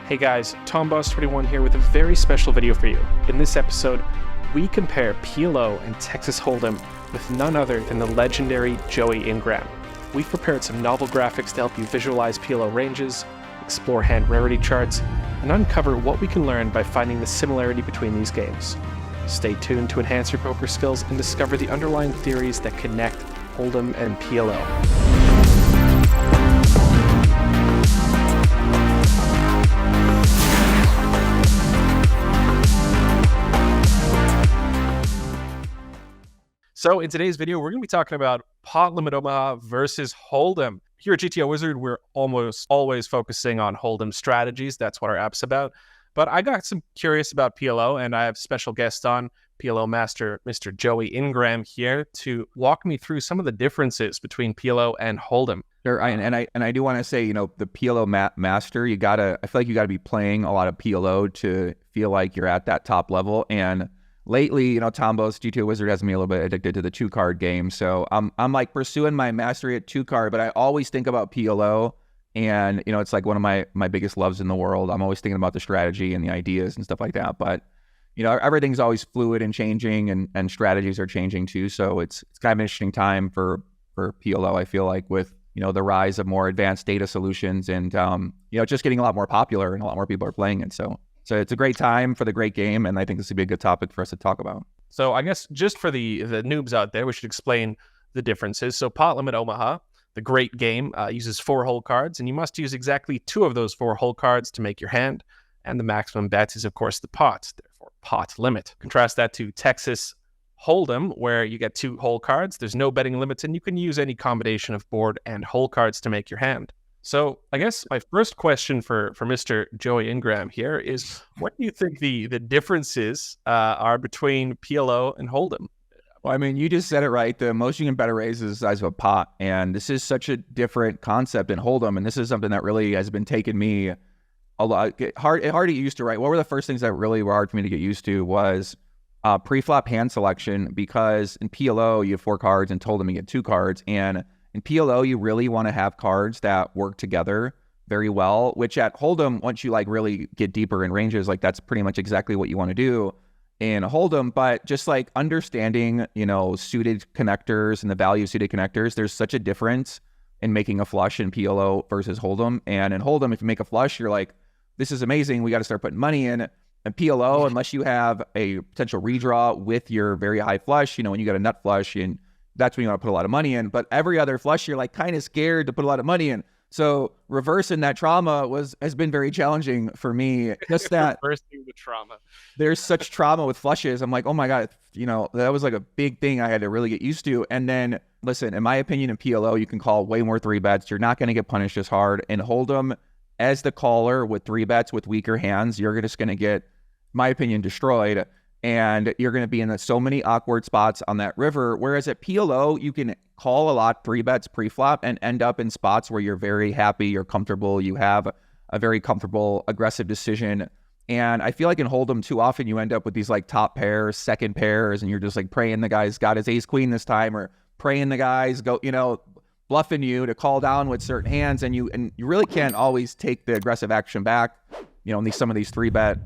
Hey guys, Tombos21 here with a very special video for you. In this episode, we compare PLO and Texas Hold'em with none other than the legendary Joey Ingram. We've prepared some novel graphics to help you visualize PLO ranges, explore hand rarity charts, and uncover what we can learn by finding the similarity between these games. Stay tuned to enhance your poker skills and discover the underlying theories that connect Hold'em and PLO. So in today's video, we're going to be talking about Pot Limit Omaha versus Hold'em. Here at GTO Wizard, we're almost always focusing on Hold'em strategies. That's what our app's about. But I got some curious about PLO, and I have special guest on, PLO master Mr. Joey Ingram here to walk me through some of the differences between PLO and Hold'em. Sure, I do want to say, the PLO master, I feel like you gotta be playing a lot of PLO to feel like you're at that top level. And lately, Tombos, GTO Wizard has me a little bit addicted to the 2-card game. So I'm like pursuing my mastery at 2-card, but I always think about PLO, and it's like one of my biggest loves in the world. I'm always thinking about the strategy and the ideas and stuff like that. But everything's always fluid and changing, and strategies are changing too. So it's kind of an interesting time for PLO, I feel like, with the rise of more advanced data solutions and just getting a lot more popular, and a lot more people are playing it. So it's a great time for the great game, and I think this would be a good topic for us to talk about. So I guess just for the noobs out there, we should explain the differences. So Pot Limit Omaha, the great game, uses 4 hold cards, and you must use exactly 2 of those 4 hold cards to make your hand. And the maximum bets is, of course, the pot, therefore pot limit. Contrast that to Texas Hold'em, where you get 2 hold cards. There's no betting limits, and you can use any combination of board and hold cards to make your hand. So I guess my first question for Mr. Joey Ingram here is, what do you think the differences are between PLO and Hold'em? Well, I mean, you just said it right. The most you can bet a raise is the size of a pot. And this is such a different concept in Hold'em. And this is something that really has been taking me a lot. Hard to get used to, right? What were the first things that really were hard for me to get used to was pre-flop hand selection, because in PLO, you have 4 cards, and Hold'em, you get 2 cards. And in PLO, you really want to have cards that work together very well, which at Hold'em, once you really get deeper in ranges, that's pretty much exactly what you want to do in Hold'em. But just understanding, suited connectors and the value of suited connectors, there's such a difference in making a flush in PLO versus Hold'em. And in Hold'em, if you make a flush, you're like, this is amazing, we got to start putting money in. And PLO, unless you have a potential redraw with your very high flush, when you got a nut flush, and that's when you want to put a lot of money in. But every other flush, you're kind of scared to put a lot of money in. So reversing that trauma has been very challenging for me. Just that reversing the trauma. There's such trauma with flushes. I'm like, oh my God, that was a big thing I had to really get used to. And then listen, in my opinion, in PLO, you can call way more 3 bets. You're not going to get punished as hard. In Hold'em, as the caller with 3 bets with weaker hands, you're just going to get, my opinion, destroyed. And you're going to be in so many awkward spots on that river. Whereas at PLO, you can call a lot 3 bets pre-flop and end up in spots where you're very happy, you're comfortable, you have a very comfortable, aggressive decision. And I feel like in Hold'em, too often you end up with these top pairs, second pairs, and you're just praying the guy's got his ace queen this time, or praying the guys go, bluffing you to call down with certain hands, and you really can't always take the aggressive action back, in some of these 3-bet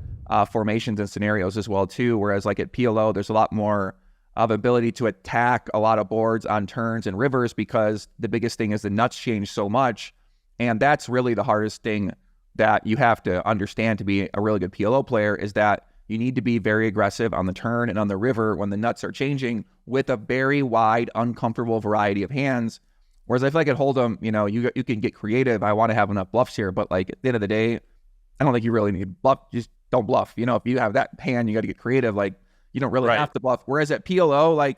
formations and scenarios as well too. Whereas at PLO, there's a lot more of ability to attack a lot of boards on turns and rivers, because the biggest thing is the nuts change so much. And that's really the hardest thing that you have to understand to be a really good PLO player, is that you need to be very aggressive on the turn and on the river when the nuts are changing, with a very wide, uncomfortable variety of hands. Whereas I feel like at Hold'em, you can get creative. I want to have enough bluffs here, but at the end of the day, I don't think you really need bluff. Just don't bluff. If you have that hand, you got to get creative. You don't really have to bluff. Whereas at PLO,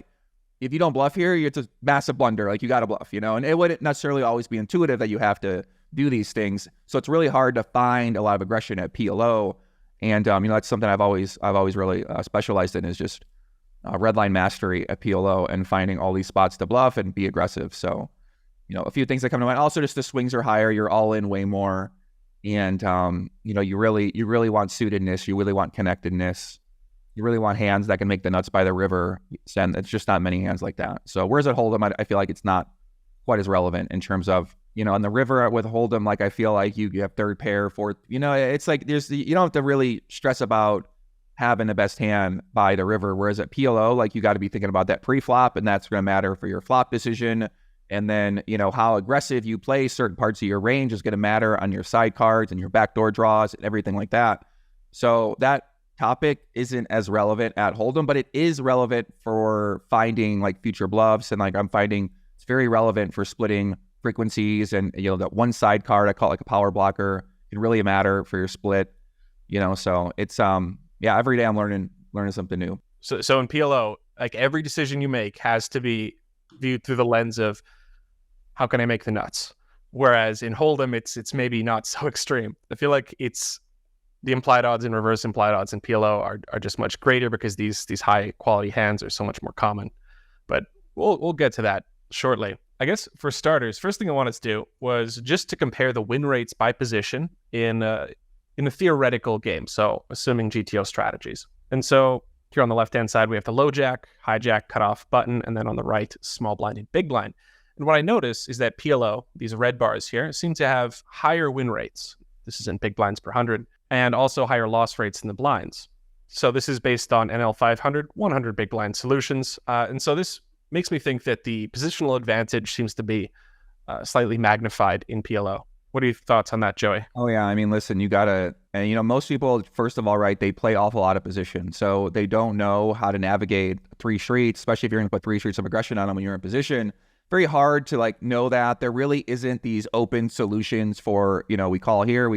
if you don't bluff here, it's a massive blunder. You got to bluff, and it wouldn't necessarily always be intuitive that you have to do these things. So it's really hard to find a lot of aggression at PLO. And, that's something I've always really specialized in, is just red line mastery at PLO and finding all these spots to bluff and be aggressive. So, a few things that come to mind. Also, just the swings are higher. You're all in way more. And, you really want suitedness. You really want connectedness. You really want hands that can make the nuts by the river. And it's just not many hands like that. So whereas at Hold'em, I feel like it's not quite as relevant in terms of on the river with Hold'em, like I feel like you have third pair, fourth. It's like you don't have to really stress about having the best hand by the river. Whereas at PLO, like you got to be thinking about that pre-flop, and that's going to matter for your flop decision. And then, how aggressive you play certain parts of your range is going to matter on your side cards and your backdoor draws and everything like that. So that topic isn't as relevant at Hold'em, but it is relevant for finding like future bluffs. And like I'm finding it's very relevant for splitting frequencies, and that one side card I call it like a power blocker can really matter for your split. So it's every day I'm learning something new. So in PLO, like every decision you make has to be viewed through the lens of how can I make the nuts? Whereas in Hold'em, it's maybe not so extreme. I feel like it's the implied odds and reverse implied odds in PLO are just much greater because these high quality hands are so much more common. But we'll get to that shortly. I guess for starters, first thing I wanted to do was just to compare the win rates by position in a theoretical game. So assuming GTO strategies. And so here on the left-hand side, we have the low jack, high jack, cutoff button, and then on the right, small blind and big blind. And what I notice is that PLO, these red bars here, seem to have higher win rates. This is in big blinds per 100, and also higher loss rates in the blinds. So this is based on NL 500, 100 big blind solutions. And so this makes me think that the positional advantage seems to be slightly magnified in PLO. What are your thoughts on that, Joey? Oh, yeah. I mean, listen, you got to, and most people, first of all, right, they play awful out of position. So they don't know how to navigate three streets, especially if you're going to put three streets of aggression on them when you're in position. Very hard to like know that. There really isn't these open solutions for, we call here. In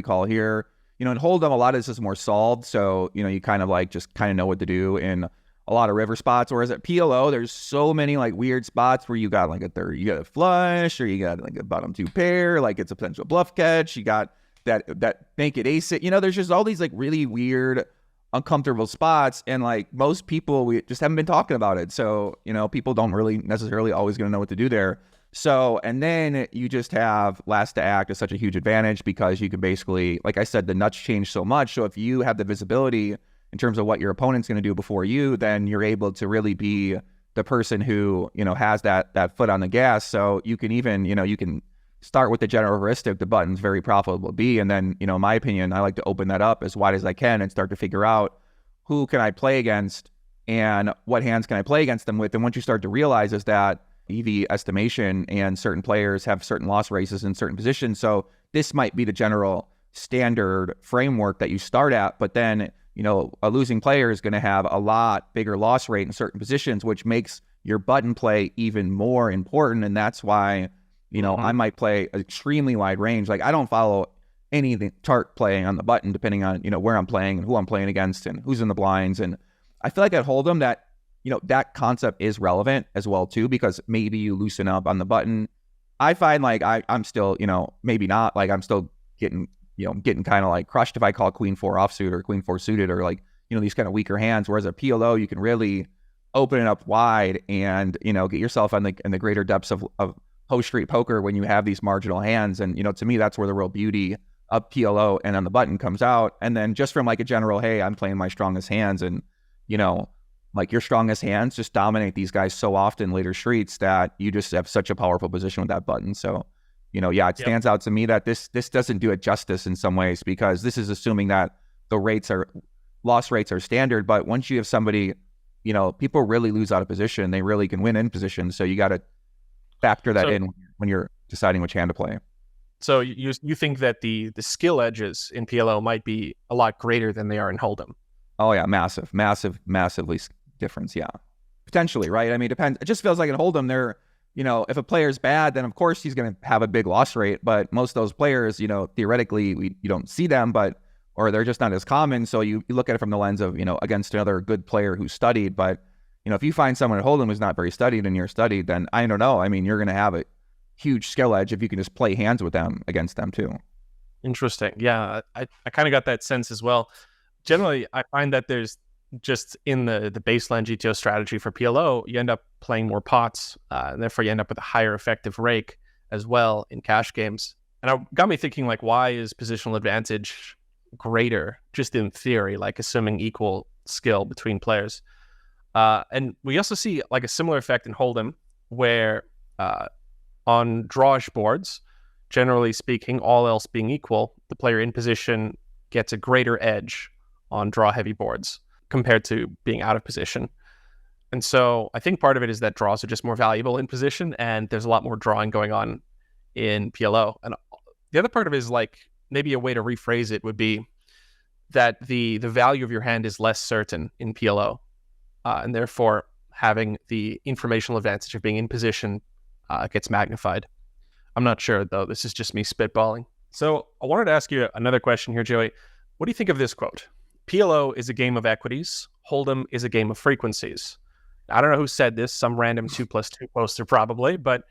Hold'em, a lot of this is more solved. So, you kind of like just kind of know what to do in a lot of river spots. Whereas at PLO, there's so many like weird spots where you got like a third, you got a flush, or you got like a bottom two pair, like it's a potential bluff catch. You got that naked ace. There's just all these like really weird, uncomfortable spots. And like most people, we just haven't been talking about it. So, people don't really necessarily always going to know what to do there. So, and then you just have last to act is such a huge advantage because you can basically, like I said, the nuts change so much. So if you have the visibility in terms of what your opponent's going to do before you, then you're able to really be the person who, has that foot on the gas. So you can even, you can start with the general heuristic, the button's very profitable to be. And then, in my opinion, I like to open that up as wide as I can and start to figure out who can I play against and what hands can I play against them with. And once you start to realize is that EV estimation and certain players have certain loss races in certain positions. So this might be the general standard framework that you start at, but then a losing player is going to have a lot bigger loss rate in certain positions, which makes your button play even more important. And that's why, I might play an extremely wide range. Like I don't follow any chart playing on the button, depending on, where I'm playing and who I'm playing against and who's in the blinds. And I feel like at Hold'em that, that concept is relevant as well too, because maybe you loosen up on the button. I find like I'm still, maybe not, like I'm still getting kind of like crushed if I call queen four offsuit or queen four suited or like, these kind of weaker hands. Whereas at PLO, you can really open it up wide and, get yourself in the greater depths of Ho Street poker when you have these marginal hands. And, to me, that's where the real beauty of PLO and on the button comes out. And then just from like a general, hey, I'm playing my strongest hands, and, like your strongest hands just dominate these guys so often later streets that you just have such a powerful position with that button. So, it stands out to me that this doesn't do it justice in some ways, because this is assuming that the loss rates are standard. But once you have somebody, people really lose out of position. They really can win in position. So you got to factor that in when you're deciding which hand to play. So you think that the skill edges in PLO might be a lot greater than they are in Hold'em? Oh yeah, massively difference. Yeah, potentially, right? I mean, it depends. It just feels like in Hold'em, they're, if a player's bad, then of course he's going to have a big loss rate. But most of those players, theoretically, you don't see them, or they're just not as common. So you look at it from the lens of, against another good player who's studied. But, if you find someone at Hold'em who's not very studied and you're studied, then I don't know. I mean, you're going to have a huge skill edge if you can just play hands with them against them too. Interesting. Yeah, I kind of got that sense as well. Generally, I find that there's just in the baseline GTO strategy for PLO, you end up playing more pots, and therefore you end up with a higher effective rake as well in cash games. And it got me thinking, like, why is positional advantage greater, just in theory, like assuming equal skill between players? And we also see like a similar effect in Hold'em, where on drawish boards, generally speaking, all else being equal, the player in position gets a greater edge on draw heavy boards compared to being out of position. And so I think part of it is that draws are just more valuable in position, and there's a lot more drawing going on in PLO. And the other part of it is like, maybe a way to rephrase it would be that the value of your hand is less certain in PLO, and therefore having the informational advantage of being in position gets magnified. I'm not sure, though. This is just me spitballing. So I wanted to ask you another question here, Joey. What do you think of this quote? PLO is a game of equities. Hold'em is a game of frequencies. I don't know who said this, some random 2+2 poster probably, but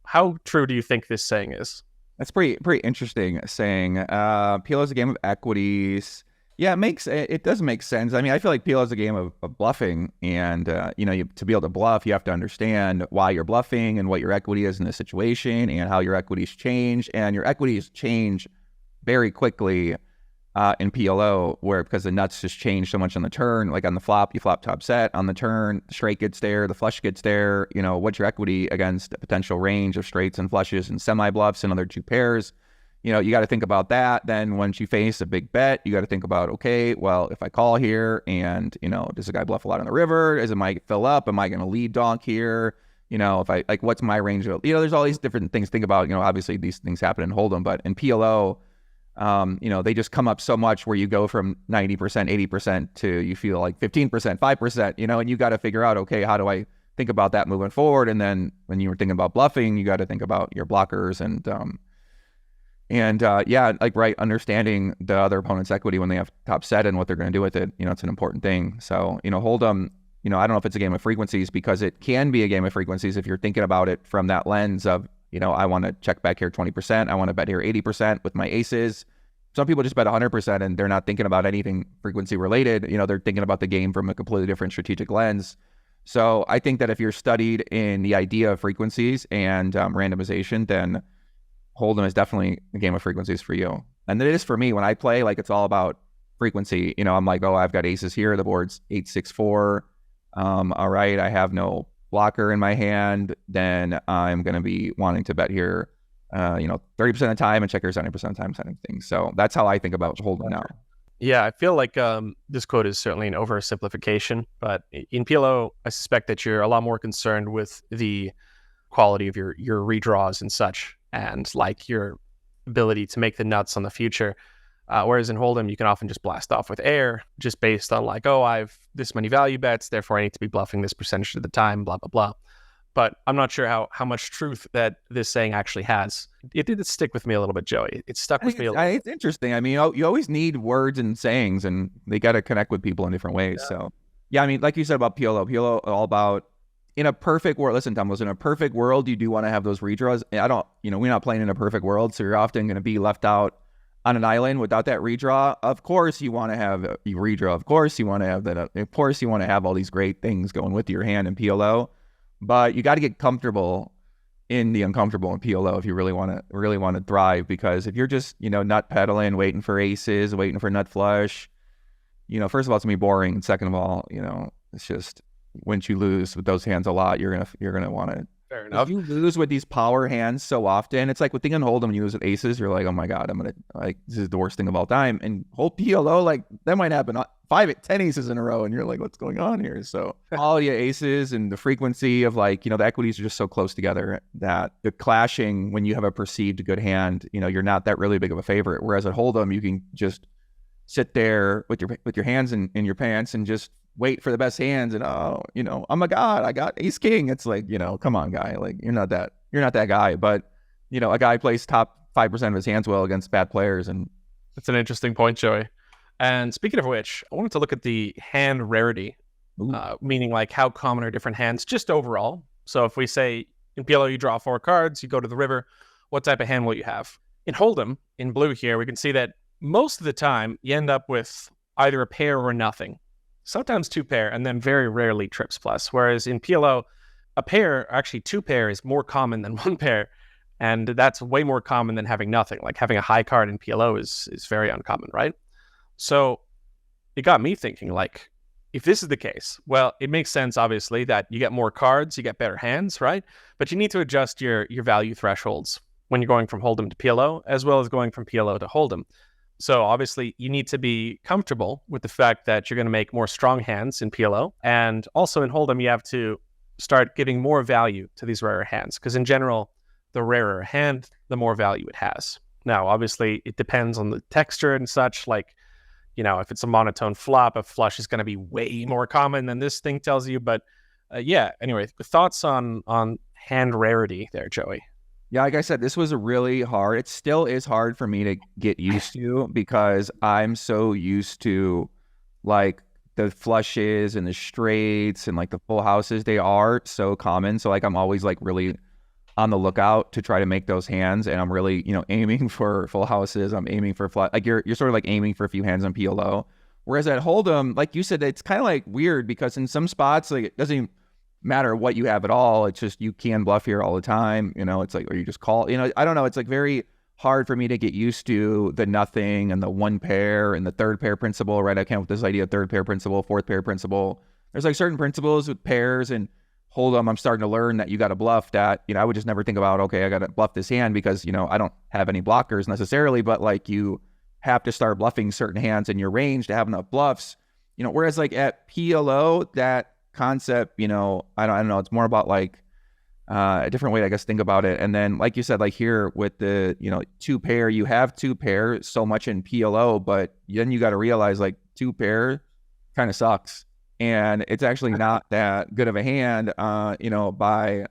how true do you think this saying is? That's pretty interesting saying. PLO is a game of equities. Yeah, it does make sense. I mean, I feel like PLO is a game of bluffing, and to be able to bluff, you have to understand why you're bluffing and what your equity is in the situation and how your equities change. And your equities change very quickly in PLO, because the nuts just change so much on the turn. Like on the flop, you flop top set. On the turn, the straight gets there, the flush gets there. What's your equity against a potential range of straights and flushes and semi-bluffs and other two pairs? You got to think about that. Then once you face a big bet, you got to think about, okay, well, if I call here and, does the guy bluff a lot on the river? It might fill up? Am I going to lead donk here? If I, what's my range of, there's all these different things to think about. Obviously these things happen in Hold'em, but in PLO, they just come up so much where you go from 90%, 80% to you feel like 15%, 5%, and you got to figure out, okay, how do I think about that moving forward? And then when you were thinking about bluffing, you got to think about your blockers understanding the other opponent's equity when they have top set and what they're going to do with it. It's an important thing. So, Hold'em, I don't know if it's a game of frequencies, because it can be a game of frequencies if you're thinking about it from that lens of, I want to check back here 20%. I want to bet here 80% with my aces. Some people just bet 100% and they're not thinking about anything frequency related. They're thinking about the game from a completely different strategic lens. So I think that if you're studied in the idea of frequencies and randomization, then Hold'em is definitely a game of frequencies for you. And it is for me when I play. Like, it's all about frequency. I'm like, oh, I've got aces here. The board's 8-6-4. All right, I have no blocker in my hand. Then I'm going to be wanting to bet here, 30% of the time and check here 70% of the time, kind of thing. So that's how I think about Hold'em now. Yeah, I feel like this quote is certainly an oversimplification, but in PLO, I suspect that you're a lot more concerned with the quality of your redraws and such, and like your ability to make the nuts on the future. Whereas in Hold'em, you can often just blast off with air, just based on like, oh, I've this many value bets, therefore I need to be bluffing this percentage of the time, blah, blah, blah. But I'm not sure how much truth that this saying actually has. It did stick with me a little bit, Joey. It stuck with me a little bit. It's interesting. I mean, you always need words and sayings, and they got to connect with people in different ways. Yeah. So, yeah, I mean, like you said about PLO all about, in a perfect world, listen, Tombos, in a perfect world, you do want to have those redraws. We're not playing in a perfect world, so you're often going to be left out on an island without that redraw. Of course, you want to have a redraw. Of course, you want to have that. Of course, you want to have all these great things going with your hand in PLO. But you got to get comfortable in the uncomfortable in PLO if you really want to thrive. Because if you're just nut pedaling, waiting for aces, waiting for nut flush, first of all, it's gonna be boring. And second of all, it's just, once you lose with those hands a lot, you're gonna want to. Fair enough. If you lose with these power hands so often, it's like with thinking Hold'em, when you lose with aces, you're like, oh my god, this is the worst thing of all time. And whole PLO, like, that might happen 5-10 aces in a row, and you're like, what's going on here? So all your aces and the frequency of the equities are just so close together that the clashing, when you have a perceived good hand, you're not that really big of a favorite. Whereas at Hold'em, you can just sit there with your hands in your pants and just wait for the best hands, and oh my god, I got ace king. It's like, come on, guy, like you're not that guy. But a guy plays top 5% of his hands well against bad players. And that's an interesting point, Joey. And speaking of which, I wanted to look at the hand rarity, meaning like how common are different hands just overall. So if we say in PLO you draw 4 cards, you go to the river, what type of hand will you have? In Hold'em, in blue here, we can see that most of the time you end up with either a pair or nothing. Sometimes 2 pair, and then very rarely trips plus. Whereas in PLO, a pair, actually 2 pair, is more common than 1 pair. And that's way more common than having nothing. Like having a high card in PLO is very uncommon, right? So it got me thinking, like, if this is the case, well, it makes sense, obviously, that you get more cards, you get better hands, right? But you need to adjust your value thresholds when you're going from Hold'em to PLO, as well as going from PLO to Hold'em. So obviously, you need to be comfortable with the fact that you're going to make more strong hands in PLO. And also in Hold'em, you have to start giving more value to these rarer hands, because in general, the rarer a hand, the more value it has. Now, obviously, it depends on the texture and such. Like, if it's a monotone flop, a flush is going to be way more common than this thing tells you. But anyway, thoughts on hand rarity there, Joey? Yeah, like I said, this was really hard. It still is hard for me to get used to because I'm so used to like the flushes and the straights and like the full houses. They are so common. So like I'm always like really on the lookout to try to make those hands, and I'm really, aiming for full houses. I'm aiming for flush. Like you're sort of like aiming for a few hands on PLO. Whereas at Hold'em, like you said, it's kind of like weird because in some spots, like it doesn't even matter what you have at all. It's just you can bluff here all the time. It's like, or you just call. I don't know. It's like very hard for me to get used to the nothing and the one pair and the third pair principle, right? I came up with this idea of third pair principle, fourth pair principle. There's like certain principles with pairs and Hold'em. I'm starting to learn that you got to bluff that. I would just never think about, okay, I got to bluff this hand because, I don't have any blockers necessarily, but like you have to start bluffing certain hands in your range to have enough bluffs. Whereas like at PLO, that concept, I don't know, it's more about like a different way, I guess, think about it. And then like you said, like here with the two pair, you have two pair so much in PLO, but then you got to realize like two pair kind of sucks, and it's actually not that good of a hand by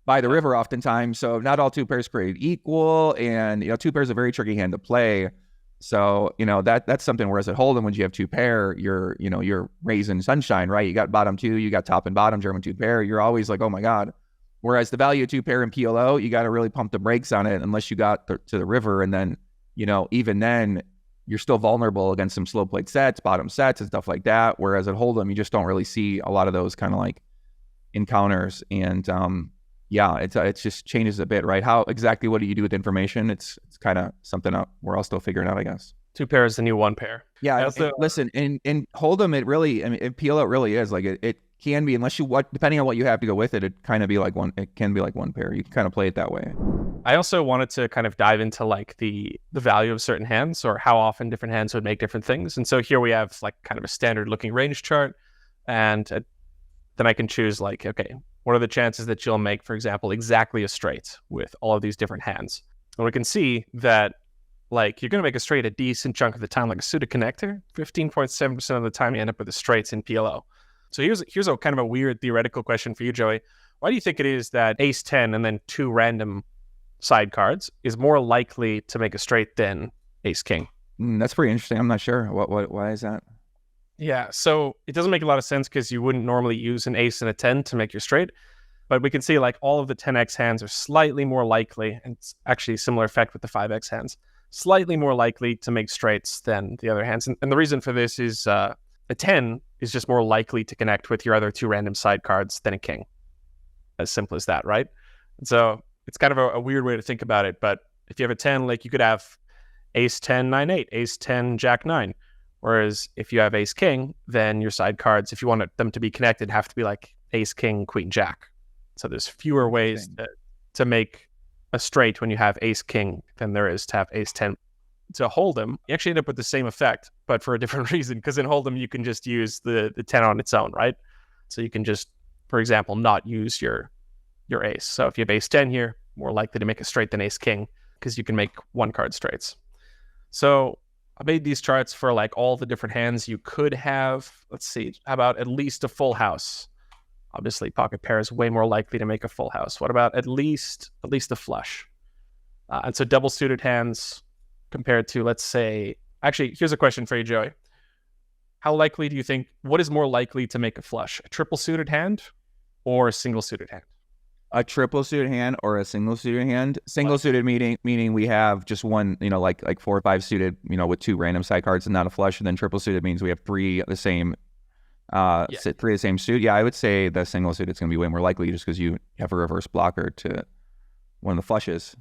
the river oftentimes. So not all two pairs created equal, and two pairs is a very tricky hand to play. So, that's something. Whereas at Hold'em, when you have two pair, you're raising sunshine, right? You got bottom two, you got top and bottom German two pair. You're always like, oh my God. Whereas the value of two pair in PLO, you got to really pump the brakes on it unless you got to the river. And then, even then you're still vulnerable against some slow played sets, bottom sets and stuff like that. Whereas at Hold'em, you just don't really see a lot of those kind of like encounters. And, it just changes a bit, right? How exactly what do you do with information? It's kind of something we're all still figuring out, I guess. Two pair is the new one pair. Yeah. Listen, in Hold'em, it really, in PLO, it really is like it can be, unless depending on what you have to go with it, it kind of be like one. It can be like one pair. You can kind of play it that way. I also wanted to kind of dive into like the value of certain hands, or how often different hands would make different things. And so here we have like kind of a standard looking range chart, and then I can choose like, okay, what are the chances that you'll make, for example, exactly a straight with all of these different hands? And we can see that like you're going to make a straight a decent chunk of the time, like a suited connector. 15.7% of the time you end up with the straights in PLO. So here's a kind of a weird theoretical question for you, Joey. Why do you think it is that ace 10 and then two random side cards is more likely to make a straight than ace king? That's pretty interesting. I'm not sure. Why is that? Yeah, so it doesn't make a lot of sense because you wouldn't normally use an ace and a 10 to make your straight. But we can see like all of the 10x hands are slightly more likely, and it's actually a similar effect with the 5x hands, slightly more likely to make straights than the other hands. And the reason for this is a 10 is just more likely to connect with your other two random side cards than a king. As simple as that, right? And so it's kind of a weird way to think about it. But if you have a 10, like you could have ace 10, 9, 8, ace 10, jack 9. Whereas if you have ace king, then your side cards, if you want them to be connected, have to be like ace king, queen jack. So there's fewer ways to make a straight when you have ace king than there is to have ace 10. To Hold'em, you actually end up with the same effect, but for a different reason. Because in Hold'em, you can just use the 10 on its own, right? So you can just, for example, not use your ace. So if you have ace 10 here, more likely to make a straight than ace king because you can make one card straights. So I made these charts for like all the different hands you could have. Let's see, how about at least a full house? Obviously, pocket pair is way more likely to make a full house. What about at least a flush? And so double suited hands compared to, let's say, actually, here's a question for you, Joey. How likely do you think, what is more likely to make a flush? A triple suited hand or a single suited hand? A triple suited hand or a single suited hand? Single suited meaning we have just one, like 4 or 5 suited, with two random side cards and not a flush. And then triple suited means we have three of the same, three of the same suit. Yeah, I would say the single suited is going to be way more likely just because you have a reverse blocker to one of the flushes.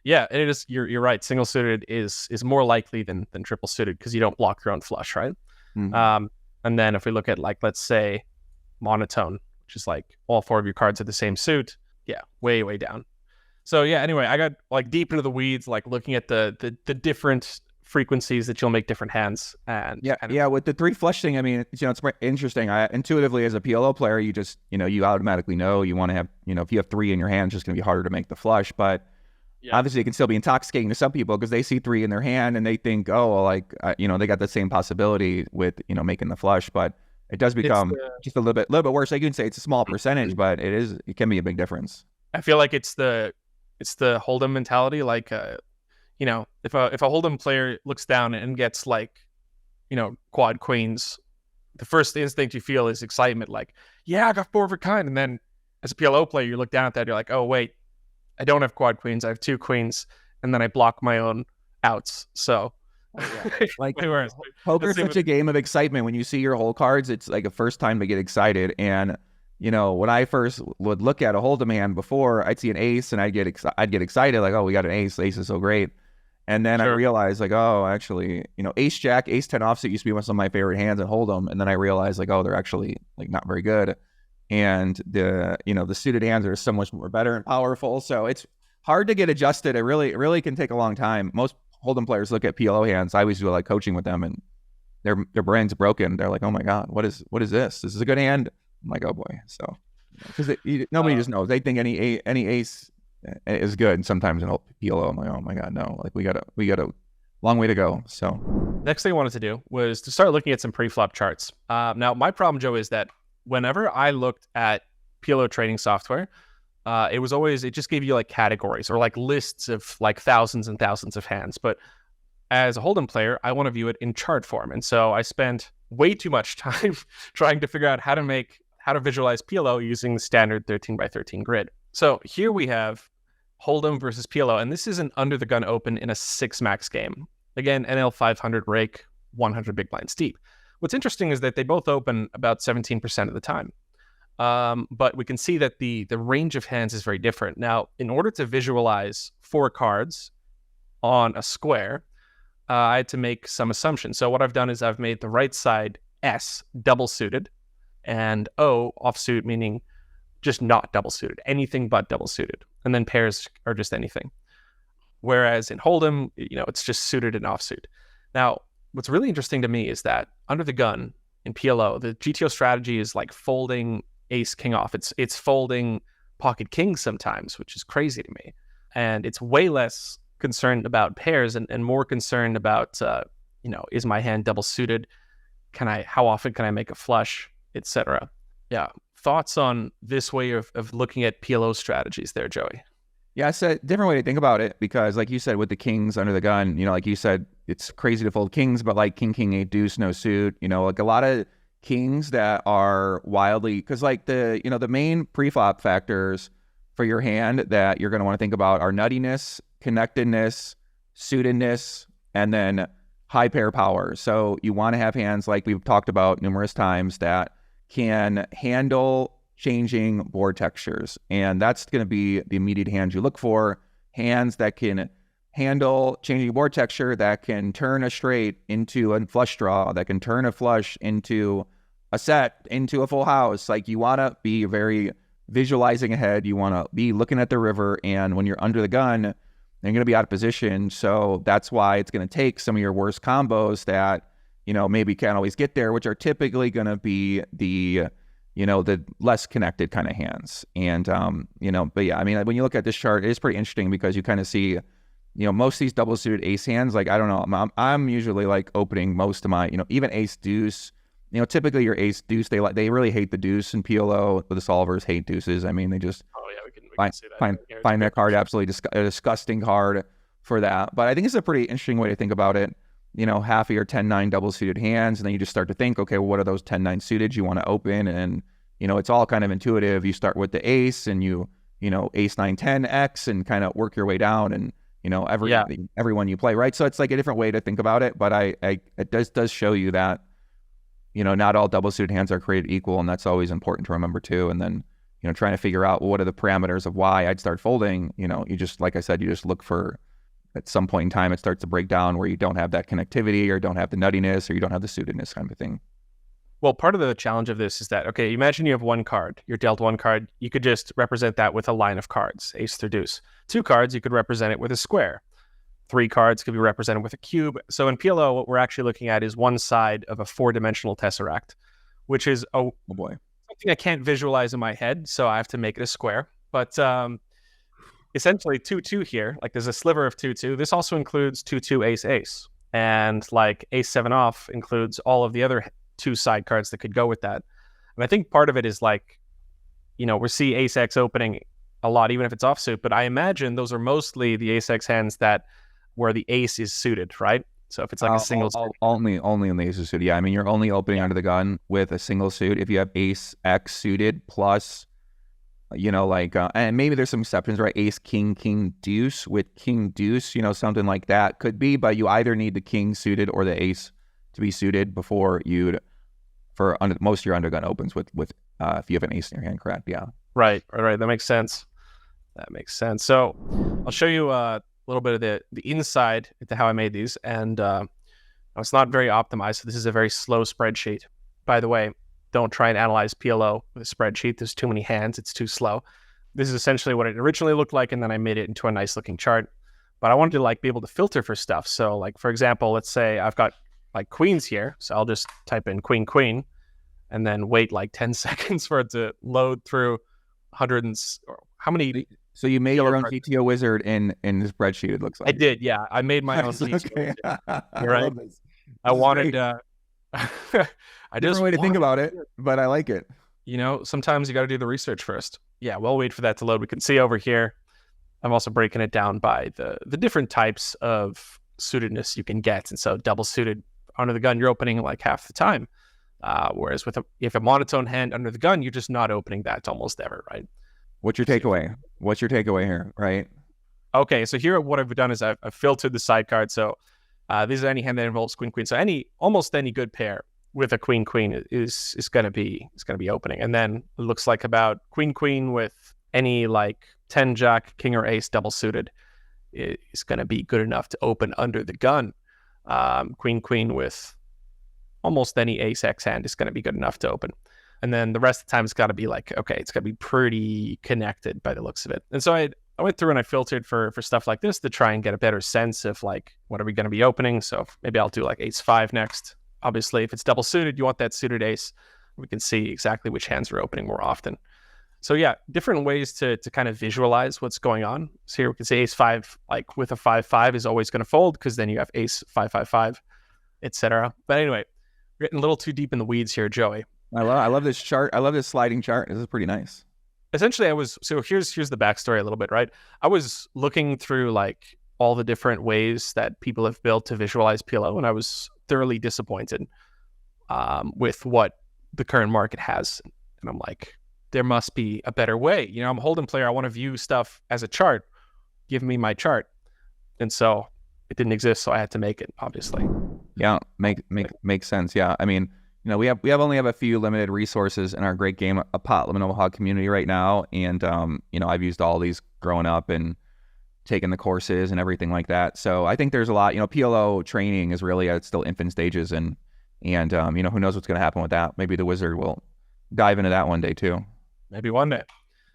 Yeah, it is. You're right. Single suited is more likely than triple suited because you don't block your own flush, right? Mm-hmm. And then if we look at like, let's say, monotone, which is like all 4 of your cards are the same suit, yeah, way down. So yeah, anyway, I got like deep into the weeds, like looking at the different frequencies that you'll make different hands. And Yeah, with the three flush thing, I mean, it's very interesting. I intuitively, as a PLO player, you just, you automatically know you want to have, if you have three in your hand, it's just going to be harder to make the flush. But obviously it can still be intoxicating to some people because they see three in their hand and they think, oh, well, like, they got the same possibility with, making the flush. But it does become just a little bit worse. Like you can say it's a small percentage, but it can be a big difference. I feel like it's the hold'em mentality. Like, if a hold'em player looks down and gets like, quad queens, the first instinct you feel is excitement. Like, yeah, I got four of a kind. And then as a PLO player, you look down at that, you're like, oh wait, I don't have quad queens. I have two queens, and then I block my own outs. So, like, poker is such a game of excitement. When you see your hole cards, it's like a first time to get excited. And when I first would look at a hold'em hand before, I'd see an ace and I'd get excited, like, oh, we got an ace. Ace is so great. And then I realized, like, oh, actually, ace jack, ace 10 offsuit used to be one of my favorite hands and hold'em. And then I realized, like, oh, they're actually like not very good. And the suited hands are so much more better and powerful. So it's hard to get adjusted. It really can take a long time. Most hold'em players look at PLO hands. I always do like coaching with them, and their brain's broken. They're like, oh my God, what is this? This is a good hand. I'm like, oh boy. So because nobody just knows. They think any ace is good. And sometimes in PLO, I'm like, oh my God, no. Like we got a long way to go. So next thing I wanted to do was to start looking at some pre-flop charts. Now my problem, Joe, is that whenever I looked at PLO trading software, it just gave you like categories or like lists of like thousands and thousands of hands. But as a hold'em player, I want to view it in chart form. And so I spent way too much time trying to figure out how to visualize PLO using the standard 13x13 grid. So here we have hold'em versus PLO, and this is an under the gun open in a 6 max game. Again, NL 500 rake, 100 big blinds deep. What's interesting is that they both open about 17% of the time. But we can see that the range of hands is very different. Now, in order to visualize 4 cards on a square, I had to make some assumptions. So what I've done is I've made the right side S double suited and O offsuit, meaning just not double suited, anything but double suited. And then pairs are just anything. Whereas in hold'em, it's just suited and offsuit. Now, what's really interesting to me is that under the gun in PLO, the GTO strategy is like folding ace king off. It's folding pocket kings sometimes, which is crazy to me. And it's way less concerned about pairs and more concerned about, is my hand double suited? How often can I make a flush, etc. Yeah. Thoughts on this way of looking at PLO strategies there, Joey? Yeah, it's a different way to think about it because, like you said, with the kings under the gun, like you said, it's crazy to fold kings, but like king, 8 deuce, no suit, like a lot of kings that are wildly, because like the main pre-flop factors for your hand that you're going to want to think about are nuttiness, connectedness, suitedness, and then high pair power. So you want to have hands like we've talked about numerous times that can handle changing board textures. And that's going to be the immediate hands you look for. Hands that can handle changing board texture, that can turn a straight into a flush draw, that can turn a flush into a set, into a full house. Like you want to be very visualizing ahead. You want to be looking at the river. And when you're under the gun, you're going to be out of position. So that's why it's going to take some of your worst combos that, maybe can't always get there, which are typically going to be the less connected kind of hands. And, but yeah, I mean, when you look at this chart, it is pretty interesting because you kind of see, most of these double suited ace hands, like, I don't know, I'm usually like opening most of my, even ace deuce, typically your ace deuce, they really hate the deuce in PLO. The solvers hate deuces. I mean, they just we can see that find that card absolutely a disgusting card for that. But I think it's a pretty interesting way to think about it. Half of your 10-9 double suited hands, and then you just start to think, okay, well, what are those 10-9 suited you want to open? And, it's all kind of intuitive. You start with the ace and you ace 9-10 X and kind of work your way down and, everyone you play, right? So it's like a different way to think about it. But it does show you that, not all double suited hands are created equal. And that's always important to remember too. And then, trying to figure out, well, what are the parameters of why I'd start folding, you just, like I said, you just look for, at some point in time, it starts to break down where you don't have that connectivity or don't have the nuttiness or you don't have the suitedness kind of thing. Well, part of the challenge of this is that, okay, imagine you have one card. You're dealt one card. You could just represent that with a line of cards, ace through deuce. Two cards, you could represent it with a square. Three cards could be represented with a cube. So in PLO, what we're actually looking at is one side of a four-dimensional tesseract, which is oh boy, something I can't visualize in my head, so I have to make it a square. But essentially 2-2 here, like there's a sliver of 2-2. This also includes 2-2 ace-ace. And like ace-7 off includes all of the other two side cards that could go with that. And I think part of it is like, we see ace-x opening a lot, even if it's offsuit, but I imagine those are mostly the ace-x hands that where the ace is suited, right? So if it's like a single only in the ace is suited. Yeah, I mean, you're only opening under the gun with a single suit if you have ace-x suited plus, and maybe there's some exceptions, right? Ace, king, deuce with king, deuce, something like that could be, but you either need the king suited or the ace to be suited before most of your undergun opens with if you have an ace in your hand, correct? Yeah. Right. That makes sense. So I'll show you a little bit of the inside into how I made these, and it's not very optimized. So this is a very slow spreadsheet. By the way, don't try and analyze PLO with a spreadsheet. There's too many hands. It's too slow. This is essentially what it originally looked like, and then I made it into a nice looking chart. But I wanted to be able to filter for stuff. So like, for example, let's say I've got like queens here. So I'll just type in queen, and then wait like 10 seconds for it to load through how many. So you made your own GTO Wizard in the spreadsheet, it looks like. I did, yeah. I made my own GTO okay. Wizard. Right? I wanted I just way to think about it, but I like it. Sometimes you got to do the research first. Yeah, we'll wait for that to load. We can see over here, I'm also breaking it down by the different types of suitedness you can get. And so double suited under the gun, you're opening like half the time. Whereas if a monotone hand under the gun, you're just not opening that almost ever, right? What's your takeaway? What's your takeaway here, right? Okay, so here what I've done is I've filtered the side card. So this is any hand that involves queen. So almost any good pair with a queen is going to be opening. And then it looks like about queen with any like 10 jack, king or ace double suited is going to be good enough to open under the gun. Queen with almost any ace-x hand is going to be good enough to open. And then the rest of the time it's got to be like, okay, it's got to be pretty connected by the looks of it. And so I went through and I filtered for stuff like this to try and get a better sense of like, what are we going to be opening? So maybe I'll do like ace-5 next. Obviously, if it's double suited, you want that suited ace. We can see exactly which hands are opening more often. So yeah, different ways to kind of visualize what's going on. So here we can see ace-5, like with a 5-5 is always going to fold because then you have ace-5-5-5, etc. But anyway, we're getting a little too deep in the weeds here, Joey. I love this chart. I love this sliding chart. This is pretty nice. Essentially, here's the backstory a little bit, right? I was looking through like all the different ways that people have built to visualize PLO, and I was thoroughly disappointed with what the current market has. And I'm like, there must be a better way. I'm a Hold'em player. I want to view stuff as a chart. Give me my chart. And so it didn't exist, so I had to make it, obviously. Yeah, makes sense. Yeah, I mean, we only have a few limited resources in our great game, a pot limit Omaha community right now, and I've used all these growing up and taken the courses and everything like that. So I think there's a lot. PLO training is really at still infant stages, and who knows what's going to happen with that? Maybe the Wizard will dive into that one day too. Maybe one day.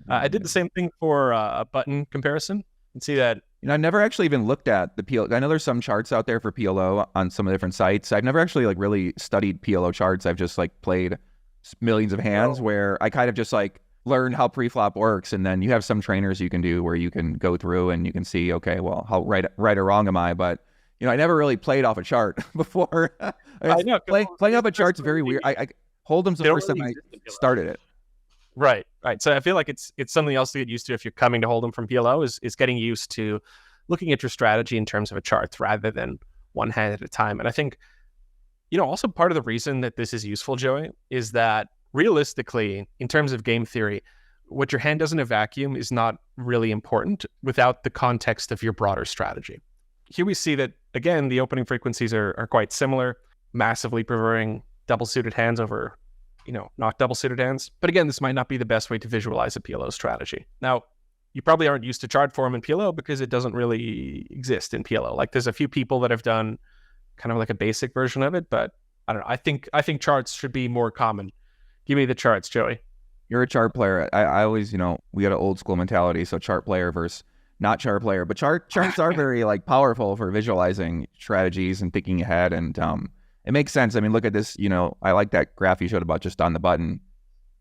I did the same thing for a button comparison. You can see that. I never actually even looked at the PLO. I know there's some charts out there for PLO on some of the different sites. I've never actually really studied PLO charts. I've just played millions of hands where I kind of just learn how preflop works, and then you have some trainers you can do where you can go through and you can see, okay, well, how right or wrong am I? But I never really played off a chart before. I know playing off a chart's very weird. I Hold'em's the first time I started it. Right. So I feel like it's something else to get used to if you're coming to Hold'em from PLO is getting used to looking at your strategy in terms of a chart rather than one hand at a time. And I think, also part of the reason that this is useful, Joey, is that realistically, in terms of game theory, what your hand does in a vacuum is not really important without the context of your broader strategy. Here we see that, again, the opening frequencies are quite similar, massively preferring double-suited hands over not double-suited hands. But again, this might not be the best way to visualize a PLO strategy. Now, you probably aren't used to chart form in PLO because it doesn't really exist in PLO. There's a few people that have done kind of like a basic version of it, but I don't know. I think charts should be more common. Give me the charts, Joey. You're a chart player. I always, we got an old school mentality. So chart player versus not chart player, but charts are very like powerful for visualizing strategies and thinking ahead. And it makes sense. I mean, look at this, I like that graph you showed about just on the button.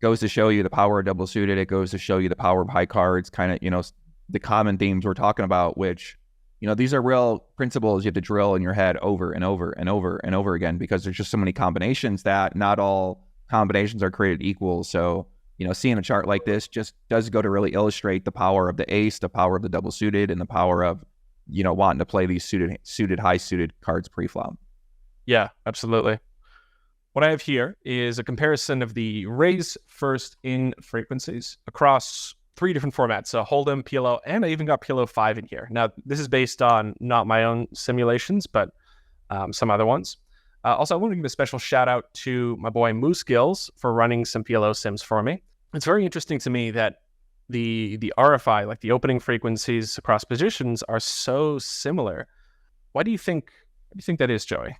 Goes to show you the power of double suited. It goes to show you the power of high cards, kind of, the common themes we're talking about, which, these are real principles you have to drill in your head over and over and over and over again, because there's just so many combinations that not all combinations are created equal. So, seeing a chart like this just does go to really illustrate the power of the ace, the power of the double suited, and the power of, wanting to play these high suited cards pre-flop. Yeah, absolutely. What I have here is a comparison of the raise first in frequencies across 3 different formats. So Hold'em, PLO, and I even got PLO 5 in here. Now, this is based on not my own simulations, but some other ones. Also, I want to give a special shout out to my boy Moose Gills for running some PLO sims for me. It's very interesting to me that the RFI, like the opening frequencies across positions, are so similar. Why do you think that is, Joey?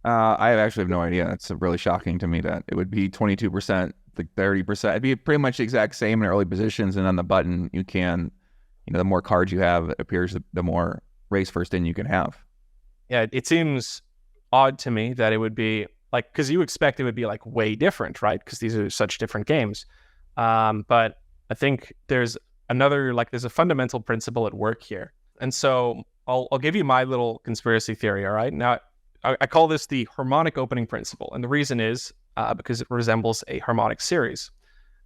I actually have no idea. It's really shocking to me that it would be 22%, like 30%. It'd be pretty much the exact same in early positions, and on the button, you can, the more cards you have, it appears the more raise first in you can have. Yeah, it seems odd to me that it would be like, because you expect it would be like way different, right? Because these are such different games. But I think there's a fundamental principle at work here. And so I'll give you my little conspiracy theory, all right? Now, I call this the harmonic opening principle. And the reason is because it resembles a harmonic series.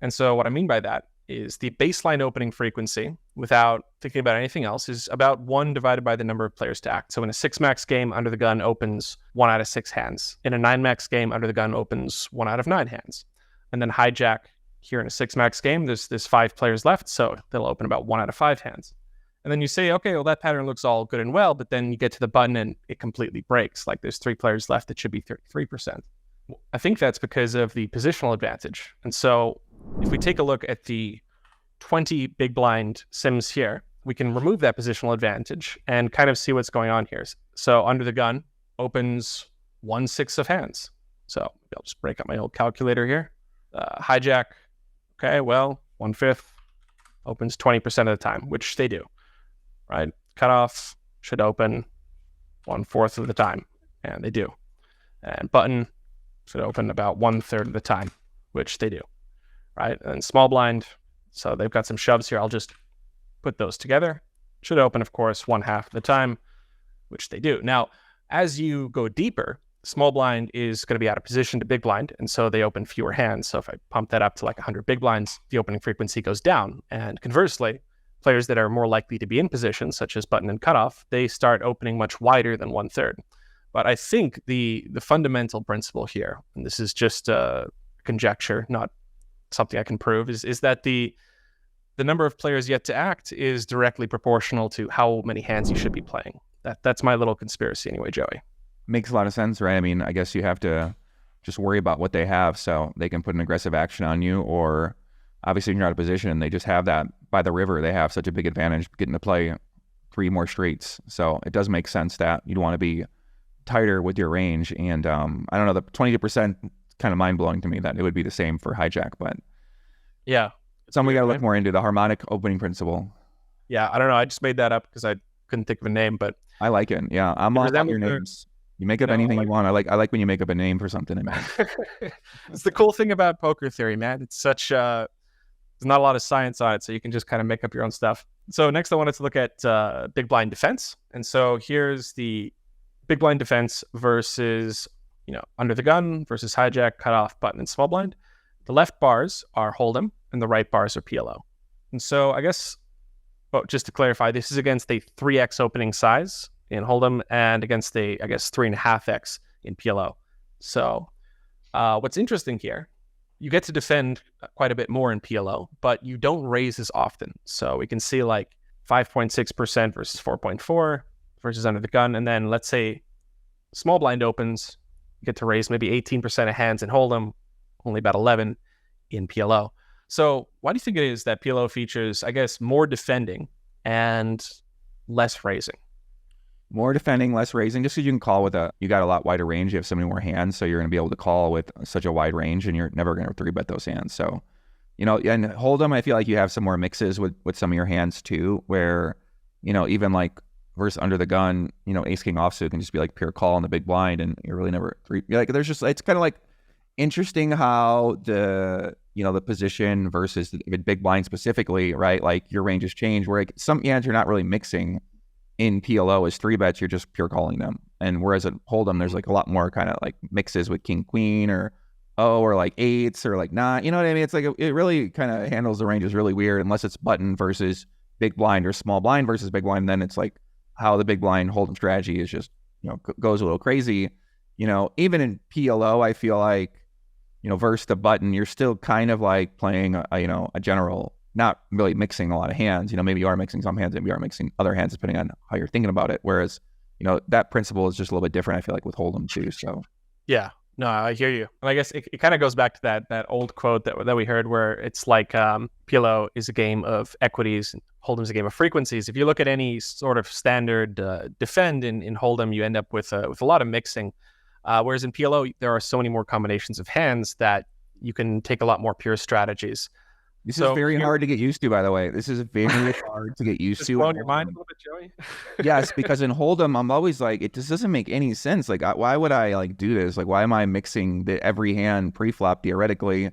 And so what I mean by that is the baseline opening frequency, without thinking about anything else, is about 1 divided by the number of players to act. So in a 6-max game, Under the Gun opens 1 out of 6 hands. In a 9-max game, Under the Gun opens 1 out of 9 hands. And then Hijack, here in a 6-max game, there's 5 players left, so they'll open about 1 out of 5 hands. And then you say, okay, well, that pattern looks all good and well, but then you get to the button and it completely breaks. Like there's 3 players left, it should be 33%. I think that's because of the positional advantage. And so if we take a look at the 20 big blind sims here, we can remove that positional advantage and kind of see what's going on here. So Under the Gun opens 1/6 of hands. So I'll just break up my old calculator here. Hijack, okay, well, 1/5 opens 20% of the time, which they do, right? Cutoff should open 1/4 of the time, and they do. And button should open about 1/3 of the time, which they do, right? And small blind, so they've got some shoves here. I'll just put those together. Should open, of course, 1/2 of the time, which they do. Now, as you go deeper, small blind is going to be out of position to big blind, and so they open fewer hands. So if I pump that up to like 100 big blinds, the opening frequency goes down. And conversely, players that are more likely to be in position, such as button and cutoff, they start opening much wider than 1/3. But I think the fundamental principle here, and this is just a conjecture, not something I can prove, is that the number of players yet to act is directly proportional to how many hands you should be playing. That's my little conspiracy anyway, Joey. Makes a lot of sense, right? I mean, I guess you have to just worry about what they have so they can put an aggressive action on you, or obviously when you're out of position, they just have that by the river. They have such a big advantage getting to play 3 more streets. So it does make sense that you'd want to be tighter with your range. And I don't know, the 22% kind of mind-blowing to me that it would be the same for Hijack, but yeah, something we got to look more into, the harmonic opening principle. Yeah, I don't know. I just made that up because I couldn't think of a name, but I like it. Yeah, I'm all about your names. You make up anything you want. I like when you make up a name for something. It's the cool thing about poker theory, man. It's such there's not a lot of science on it, so you can just kind of make up your own stuff. So next I wanted to look at big blind defense. And so here's the big blind defense versus, Under the Gun versus Hijack, cutoff, button, and small blind. The left bars are Hold'em and the right bars are PLO. And so I guess, just to clarify, this is against a 3x opening size in Hold'em and against a, 3.5x in PLO. So what's interesting here, you get to defend quite a bit more in PLO, but you don't raise as often. So we can see like 5.6% versus 4.4 versus Under the Gun. And then let's say small blind opens, you get to raise maybe 18% of hands in Hold'em, only about 11 in PLO. So why do you think it is that PLO features, more defending and less raising? more defending, less raising, just because you can call with you got a lot wider range. You have so many more hands, so you're going to be able to call with such a wide range, and you're never going to 3-bet those hands. So, and Hold'em, I feel like you have some more mixes with some of your hands too, where, even like versus under the gun, ace king offsuit can just be like pure call in the big blind, and you're really never there's just, it's kind of like interesting how the position versus the big blind specifically, right? Like your ranges change, where like some hands you're not really mixing in PLO as 3-bets, you're just pure calling them. And whereas at Hold'em, there's like a lot more kind of like mixes with king queen or like eights or like not, you know what I mean? It's like it really kind of handles the ranges really weird, unless it's button versus big blind or small blind versus big blind. Then it's like how the big blind Hold'em strategy is just, goes a little crazy. Even in PLO, I feel like, versus the button, you're still kind of like playing a general, not really mixing a lot of hands. Maybe you are mixing some hands, maybe you are mixing other hands, depending on how you're thinking about it. Whereas, that principle is just a little bit different, I feel like, with Hold'em too. So yeah, no, I hear you. And I guess it kind of goes back to that old quote that we heard, where it's like PLO is a game of equities, and Hold'em is a game of frequencies. If you look at any sort of standard defend in Hold'em, you end up with a lot of mixing. Whereas in PLO, there are so many more combinations of hands that you can take a lot more pure strategies. This is very hard to get used to, by the way. This is very hard to get used to. Blowing your mind a little bit, Joey? Yes, because in Hold'em, I'm always like, it just doesn't make any sense. Like, why would I like do this? Like, why am I mixing every hand pre-flop theoretically?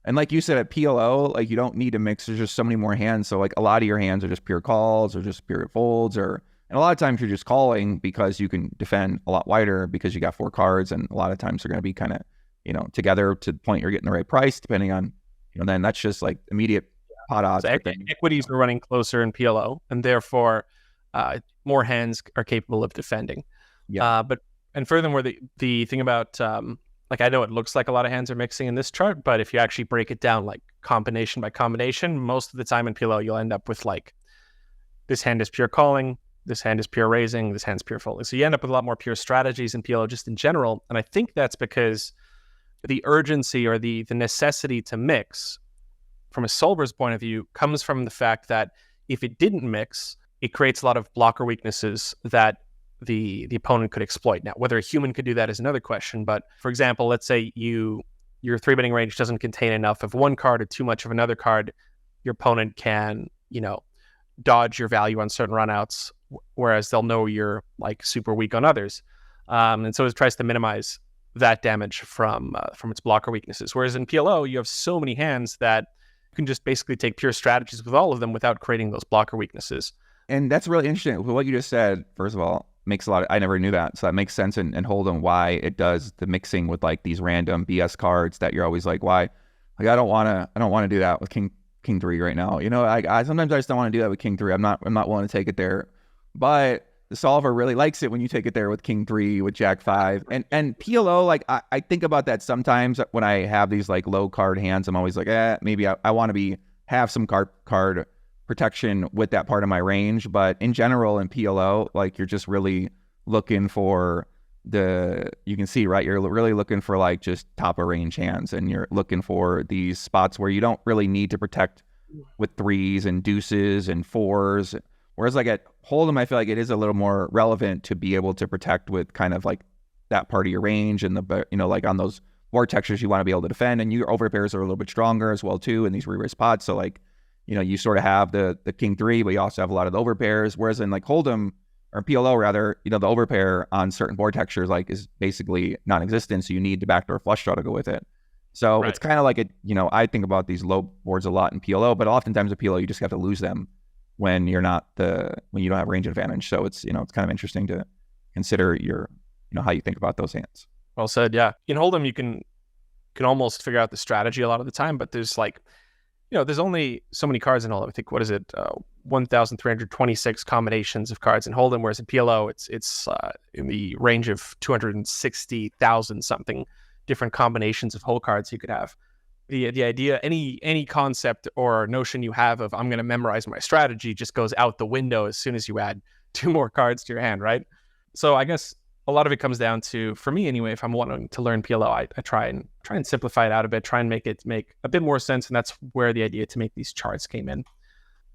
And like you said, at PLO, like you don't need to mix. There's just so many more hands. So like a lot of your hands are just pure calls or just pure folds, and a lot of times you're just calling because you can defend a lot wider because you got 4 cards, and a lot of times they're going to be kind of, together to the point you're getting the right price, depending on, then that's just like immediate pot odds. So equities are running closer in PLO, and therefore more hands are capable of defending. Yeah. And furthermore, the thing about like, I know it looks like a lot of hands are mixing in this chart, but if you actually break it down like combination by combination, most of the time in PLO you'll end up with like, this hand is pure calling, this hand is pure raising, this hand's pure folding. So you end up with a lot more pure strategies in PLO just in general. And I think that's because the urgency or the necessity to mix from a solver's point of view comes from the fact that if it didn't mix, it creates a lot of blocker weaknesses that the opponent could exploit. Now, whether a human could do that is another question. But for example, let's say your 3-betting range doesn't contain enough of one card or too much of another card. Your opponent can, dodge your value on certain runouts, whereas they'll know you're like super weak on others. And so it tries to minimize that damage from its blocker weaknesses. Whereas in PLO, you have so many hands that you can just basically take pure strategies with all of them without creating those blocker weaknesses. And that's really interesting. What you just said, first of all, makes a lot of, I never knew that. So that makes sense in Hold'em why it does the mixing with like these random BS cards that you're always like, why? Like, I don't want to do that with King 3 right now. I sometimes I just don't want to do that with King 3. I'm not willing to take it there. But the solver really likes it when you take it there with King 3, with Jack 5. And PLO, like, I think about that sometimes when I have these like low card hands. I'm always like, maybe I want to have some card protection with that part of my range. But in general, in PLO, like, you're just really looking for you can see, right? You're really looking for like just top of range hands, and you're looking for these spots where you don't really need to protect with 3s and deuces and 4s. Whereas like at Hold'em, I feel like it is a little more relevant to be able to protect with kind of like that part of your range, and like on those vortexes you want to be able to defend, and your overpairs are a little bit stronger as well too in these re-raise pots. So like, you sort of have the King 3, but you also have a lot of the overpairs. Whereas in like Hold'em, or PLO rather, the overpair on certain board textures like is basically non-existent, so you need the backdoor flush draw to go with it. So right. It's kind of like I think about these low boards a lot in PLO, but oftentimes in PLO you just have to lose them when you don't have range advantage. So it's it's kind of interesting to consider your how you think about those hands. Well said. Yeah, in Hold'em you can almost figure out the strategy a lot of the time, but there's like there's only so many cards in Hold'em. I think, what is it, 1,326 combinations of cards in Hold'em, whereas in PLO it's in the range of 260,000 something different combinations of whole cards you could have. The idea, any concept or notion you have of I'm going to memorize my strategy just goes out the window as soon as you add 2 more cards to your hand, right? So I guess a lot of it comes down to, for me anyway, if I'm wanting to learn PLO, I try and simplify it out a bit, try and make it make a bit more sense, and that's where the idea to make these charts came in.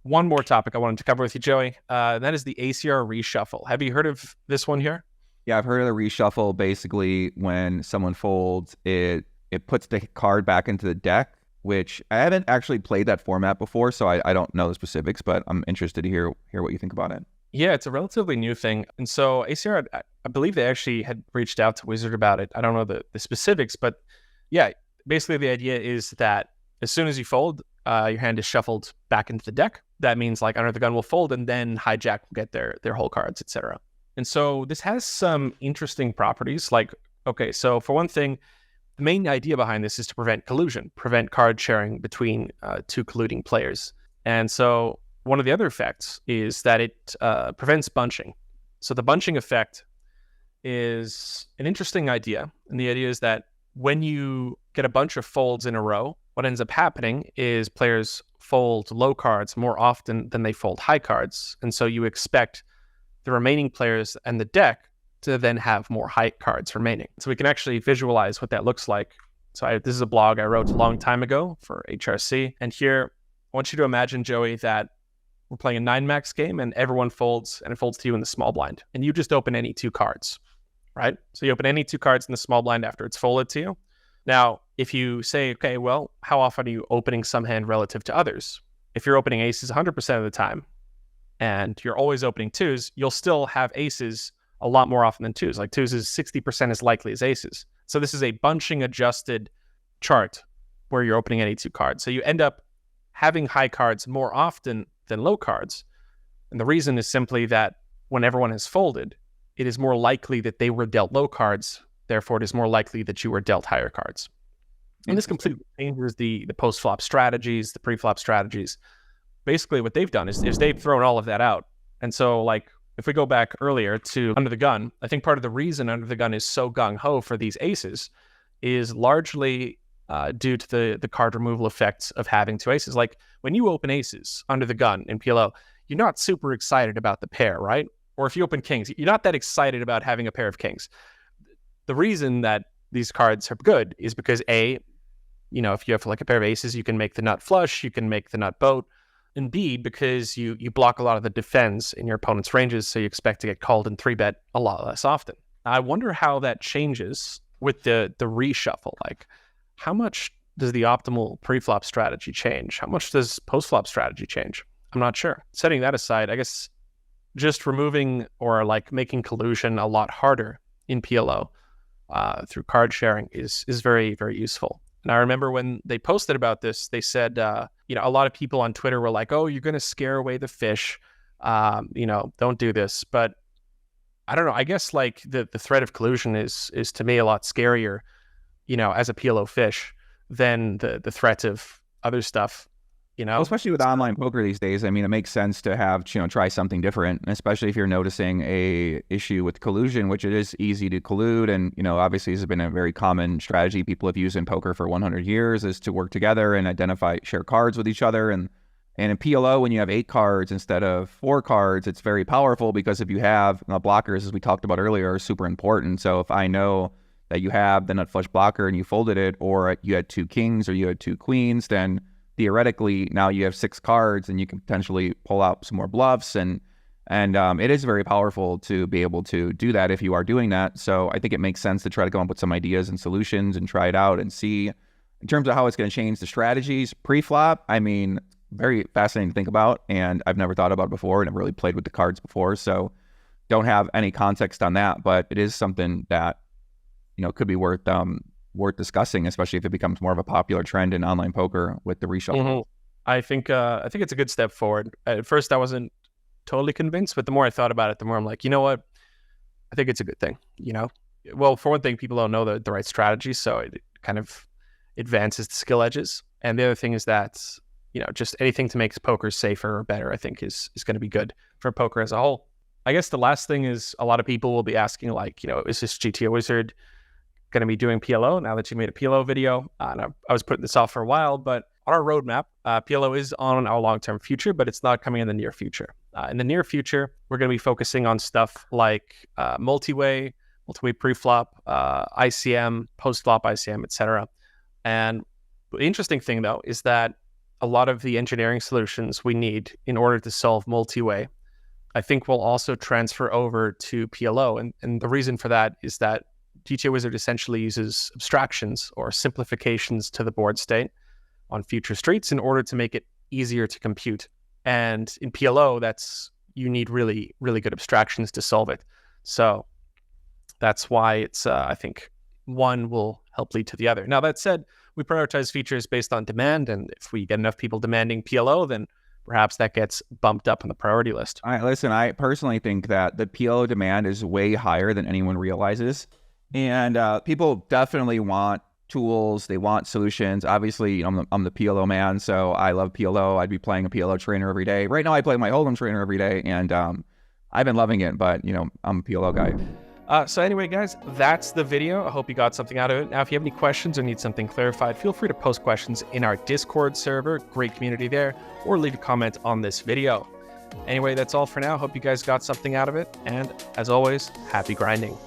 one more topic I wanted to cover with you, Joey. That is the ACR Reshuffle. Have you heard of this one here? Yeah, I've heard of the reshuffle. Basically, when someone folds, it puts the card back into the deck, which I haven't actually played that format before, so I don't know the specifics, but I'm interested to hear what you think about it. Yeah, it's a relatively new thing. And so ACR, I believe they actually had reached out to Wizard about it. I don't know the specifics, but yeah, basically the idea is that as soon as you fold, your hand is shuffled back into the deck. That means like Under the Gun will fold, and then Hijack will get their whole cards, etc. And so this has some interesting properties. Like, okay, so for one thing, the main idea behind this is to prevent collusion, prevent card sharing between two colluding players. And so one of the other effects is that it prevents bunching. So the bunching effect is an interesting idea. And the idea is that when you get a bunch of folds in a row, what ends up happening is players fold low cards more often than they fold high cards. And so you expect the remaining players and the deck to then have more high cards remaining. So we can actually visualize what that looks like. So this is a blog I wrote a long time ago for HRC. And here, I want you to imagine, Joey, that we're playing a 9-max game and everyone folds, and it folds to you in the small blind. And you just open any two cards, right? So you open any two cards in the small blind after it's folded to you. Now, if you say, okay, well, how often are you opening some hand relative to others? If you're opening aces 100% of the time, and you're always opening twos, you'll still have aces a lot more often than twos. Like twos is 60% as likely as aces. So this is a bunching adjusted chart where you're opening any two cards. So you end up having high cards more often than low cards. And the reason is simply that when everyone has folded, it is more likely that they were dealt low cards. Therefore, it is more likely that you were dealt higher cards. And this completely changes the post-flop strategies, the pre-flop strategies. Basically, what they've done is they've thrown all of that out. And so, like, if we go back earlier to Under the Gun, I think part of the reason Under the Gun is so gung-ho for these aces is largely due to the card removal effects of having two aces. Like, when you open aces Under the Gun in PLO, you're not super excited about the pair, right? Or if you open kings, you're not that excited about having a pair of kings. The reason that these cards are good is because A, you know, if you have like a pair of aces, you can make the nut flush, you can make the nut boat. And B, because you block a lot of the defense in your opponent's ranges, so you expect to get called in 3-bet a lot less often. I wonder how that changes with the reshuffle. Like, how much does the optimal pre-flop strategy change? How much does post-flop strategy change? I'm not sure. Setting that aside, I guess just removing or like making collusion a lot harder in PLO through card sharing is very, very useful. And I remember when they posted about this, they said, you know, a lot of people on Twitter were like, oh, you're going to scare away the fish. You know, don't do this. But I don't know. I guess like the threat of collusion is to me a lot scarier, you know, as a PLO fish than the threat of other stuff, you know? Well, especially with online poker these days, I mean, it makes sense to have, you know, try something different, especially if you're noticing a issue with collusion, which it is easy to collude. And, you know, obviously this has been a very common strategy people have used in poker for 100 years is to work together and share cards with each other. And in PLO, when you have 8 cards instead of 4 cards, it's very powerful because if you have blockers, as we talked about earlier, are super important. So if I know that you have the nut flush blocker and you folded it, or you had 2 kings or you had 2 queens, then theoretically now you have 6 cards and you can potentially pull out some more bluffs. And it is very powerful to be able to do that if you are doing that. So I think it makes sense to try to come up with some ideas and solutions and try it out and see in terms of how it's going to change the strategies pre-flop. I mean, very fascinating to think about, and I've never thought about it before and I've really played with the cards before, so don't have any context on that, but it is something that, you know, could be worth discussing, especially if it becomes more of a popular trend in online poker with the reshuffle. Mm-hmm. I think it's a good step forward. At first, I wasn't totally convinced, but the more I thought about it, the more I'm like, you know what? I think it's a good thing. You know, well, for one thing, people don't know the right strategy, so it kind of advances the skill edges. And the other thing is that, you know, just anything to make poker safer or better, I think is going to be good for poker as a whole. I guess the last thing is a lot of people will be asking, like, you know, is this GTO Wizard going to be doing PLO now that you made a PLO video? And I was putting this off for a while, but on our roadmap, PLO is on our long-term future, but it's not coming in the near future. In the near future, we're going to be focusing on stuff like multi-way pre-flop, ICM, post-flop ICM, etc. And the interesting thing, though, is that a lot of the engineering solutions we need in order to solve multi-way, I think will also transfer over to PLO. And the reason for that is that GTO Wizard essentially uses abstractions or simplifications to the board state on future streets in order to make it easier to compute. And in PLO, you need really, really good abstractions to solve it. So that's why it's, I think, one will help lead to the other. Now, that said, we prioritize features based on demand, and if we get enough people demanding PLO, then perhaps that gets bumped up on the priority list. All right, listen, I personally think that the PLO demand is way higher than anyone realizes. And people definitely want tools. They want solutions. Obviously, I'm the PLO man, so I love PLO. I'd be playing a PLO trainer every day. Right now, I play my Hold'em trainer every day, and I've been loving it, but, I'm a PLO guy. So anyway, guys, that's the video. I hope you got something out of it. Now, if you have any questions or need something clarified, feel free to post questions in our Discord server. Great community there, or leave a comment on this video. Anyway, that's all for now. Hope you guys got something out of it. And as always, happy grinding.